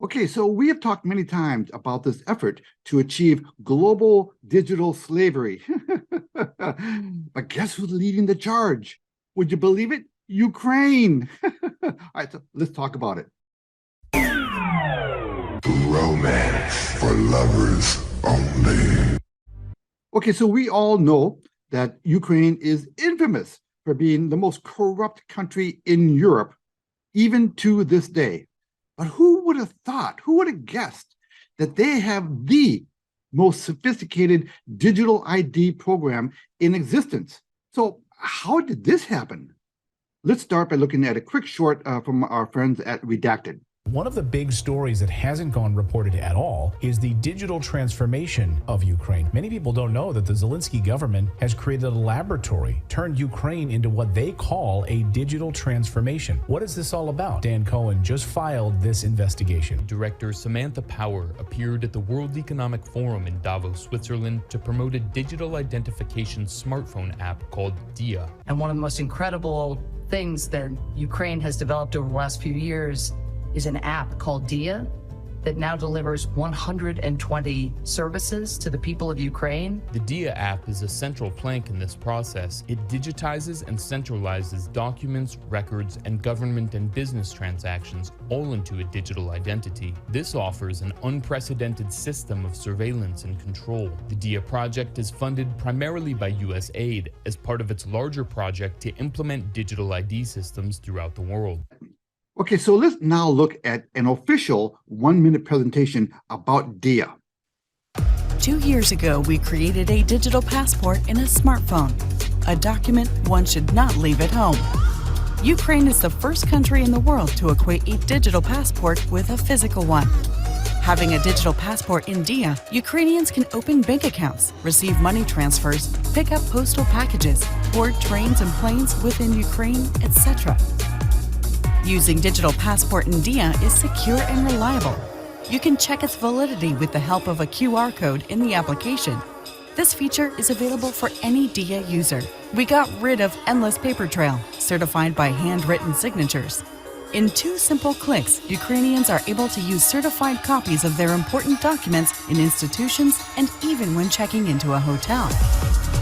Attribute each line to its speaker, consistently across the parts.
Speaker 1: Okay, so we have talked many times about this effort to achieve global digital slavery. But guess who's leading the charge? Would you believe it? Ukraine. All right, so let's talk about it.
Speaker 2: Romance for lovers only.
Speaker 1: Okay, so we all know that Ukraine is infamous for being the most corrupt country in Europe, even to this day. But who would have thought, who would have guessed that they have the most sophisticated digital ID program in existence? So how did this happen? Let's start by looking at a quick short from our friends at Redacted.
Speaker 3: One of the big stories that hasn't gone reported at all is the digital transformation of Ukraine. Many people don't know that the Zelensky government has created a laboratory, turned Ukraine into what they call a digital transformation. What is this all about? Dan Cohen just filed this investigation.
Speaker 4: Director Samantha Power appeared at the World Economic Forum in Davos, Switzerland to promote a digital identification smartphone app called Dia.
Speaker 5: And one of the most incredible things that Ukraine has developed over the last few years is an app called Dia that now delivers 120 services to the people of Ukraine.
Speaker 4: The Dia app is a central plank in this process. It digitizes and centralizes documents, records, and government and business transactions all into a digital identity. This offers an unprecedented system of surveillance and control. The Dia project is funded primarily by US aid as part of its larger project to implement digital ID systems throughout the world.
Speaker 1: Okay, so let's now look at an official 1-minute presentation about Dia.
Speaker 6: 2 years ago, we created a digital passport in a smartphone, a document one should not leave at home. Ukraine is the first country in the world to equate a digital passport with a physical one. Having a digital passport in Dia, Ukrainians can open bank accounts, receive money transfers, pick up postal packages, board trains and planes within Ukraine, etc. Using Digital Passport in Dia is secure and reliable. You can check its validity with the help of a QR code in the application. This feature is available for any Dia user. We got rid of endless paper trail, certified by handwritten signatures. In 2 simple clicks, Ukrainians are able to use certified copies of their important documents in institutions and even when checking into a hotel.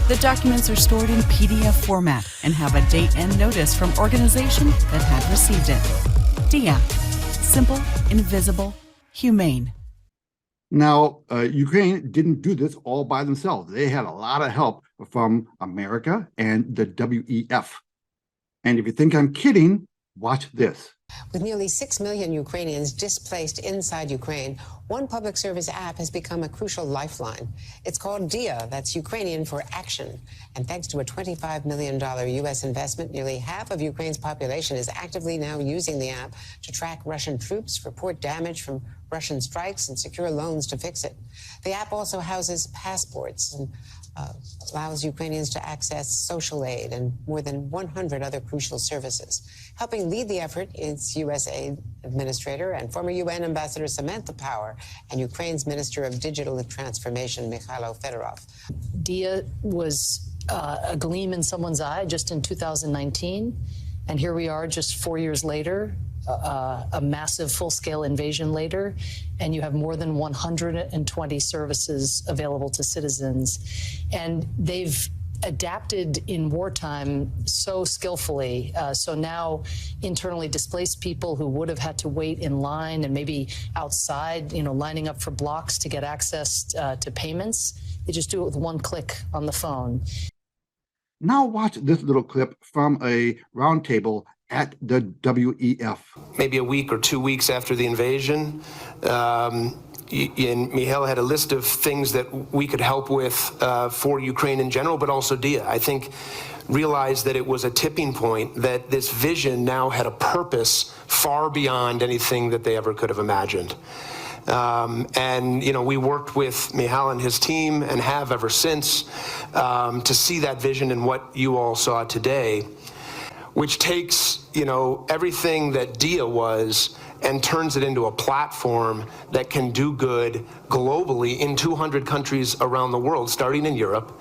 Speaker 6: The documents are stored in PDF format and have a date and notice from organization that had received it. Dia. Simple, invisible, humane.
Speaker 1: Now, Ukraine didn't do this all by themselves. They had a lot of help from America and the WEF. And if you think I'm kidding, watch this.
Speaker 7: With nearly 6 million Ukrainians displaced inside Ukraine, one public service app has become a crucial lifeline. It's called Dia, that's Ukrainian for action. And thanks to a $25 million U.S. investment, nearly half of Ukraine's population is actively now using the app to track Russian troops, report damage from Russian strikes, and secure loans to fix it. The app also houses passports and allows Ukrainians to access social aid and more than 100 other crucial services. Helping lead the effort is U.S. aid administrator and former UN Ambassador Samantha Power and Ukraine's Minister of Digital Transformation, Mikhailo Fedorov.
Speaker 5: Dia was a gleam in someone's eye just in 2019, and here we are just 4 years later, a massive full-scale invasion later, and you have more than 120 services available to citizens. And they've adapted in wartime so skillfully. So now internally displaced people who would have had to wait in line and maybe outside, lining up for blocks to get access to payments, they just do it with one click on the phone.
Speaker 1: Now watch this little clip from a roundtable at the WEF.
Speaker 8: Maybe a week or 2 weeks after the invasion, and Mihail had a list of things that we could help with for Ukraine in general, but also Dia. I think realized that it was a tipping point, that this vision now had a purpose far beyond anything that they ever could have imagined. We worked with Mihail and his team and have ever since to see that vision and what you all saw today, which takes, everything that Dia was and turns it into a platform that can do good globally in 200 countries around the world, starting in Europe.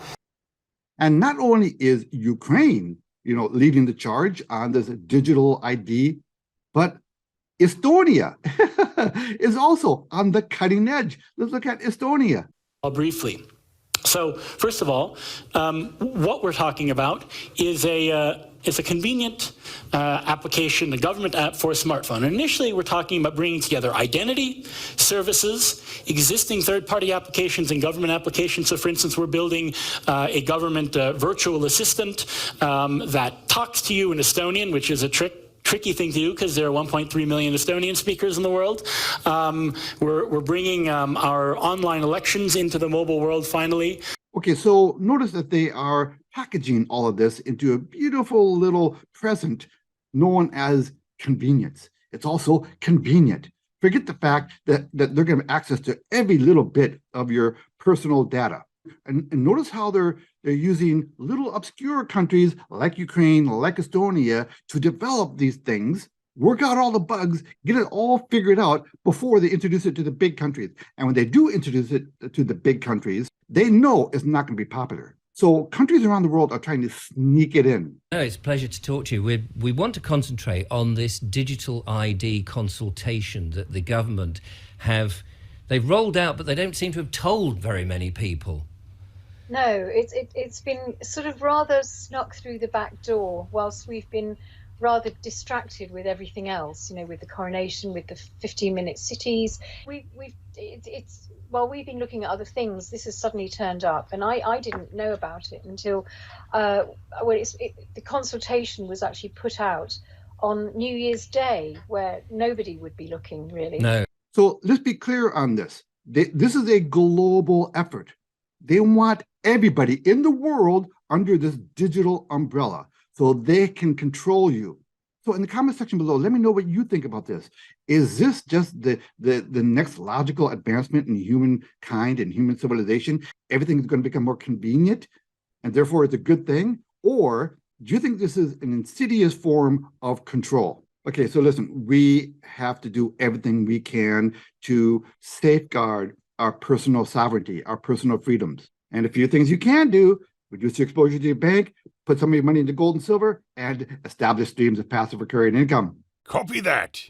Speaker 1: And not only is Ukraine, leading the charge on this digital ID, but Estonia. is also on the cutting edge. Let's look at Estonia.
Speaker 9: Briefly. So, first of all, what we're talking about is a convenient application, a government app for a smartphone. And initially, we're talking about bringing together identity, services, existing third-party applications and government applications. So, for instance, we're building a government virtual assistant that talks to you in Estonian, which is a tricky thing to do because there are 1.3 million Estonian speakers in the world. We're bringing our online elections into the mobile world finally.
Speaker 1: Okay, so notice that they are packaging all of this into a beautiful little present known as convenience. It's also convenient. Forget the fact that they're going to have access to every little bit of your personal data. And notice how they're using little obscure countries like Ukraine, like Estonia, to develop these things, work out all the bugs, get it all figured out before they introduce it to the big countries. And when they do introduce it to the big countries, they know it's not going to be popular. So countries around the world are trying to sneak it in.
Speaker 10: No, it's a pleasure to talk to you. We want to concentrate on this digital ID consultation that the government they've rolled out, but they don't seem to have told very many people.
Speaker 11: No, it's been sort of rather snuck through the back door whilst we've been rather distracted with everything else, with the coronation, with the 15-minute cities. While we've been looking at other things, this has suddenly turned up, and I didn't know about it until the consultation was actually put out on New Year's Day, where nobody would be looking, really.
Speaker 10: No.
Speaker 1: So let's be clear on this. This is a global effort. They want everybody in the world under this digital umbrella so they can control you. So in the comment section below, let me know what you think about this. Is this just the next logical advancement in humankind and human civilization? Everything is going to become more convenient and therefore it's a good thing? Or do you think this is an insidious form of control? Okay, so listen, we have to do everything we can to safeguard our personal sovereignty, our personal freedoms. And a few things you can do: reduce your exposure to your bank, put some of your money into gold and silver, and establish streams of passive recurring income.
Speaker 2: Copy that.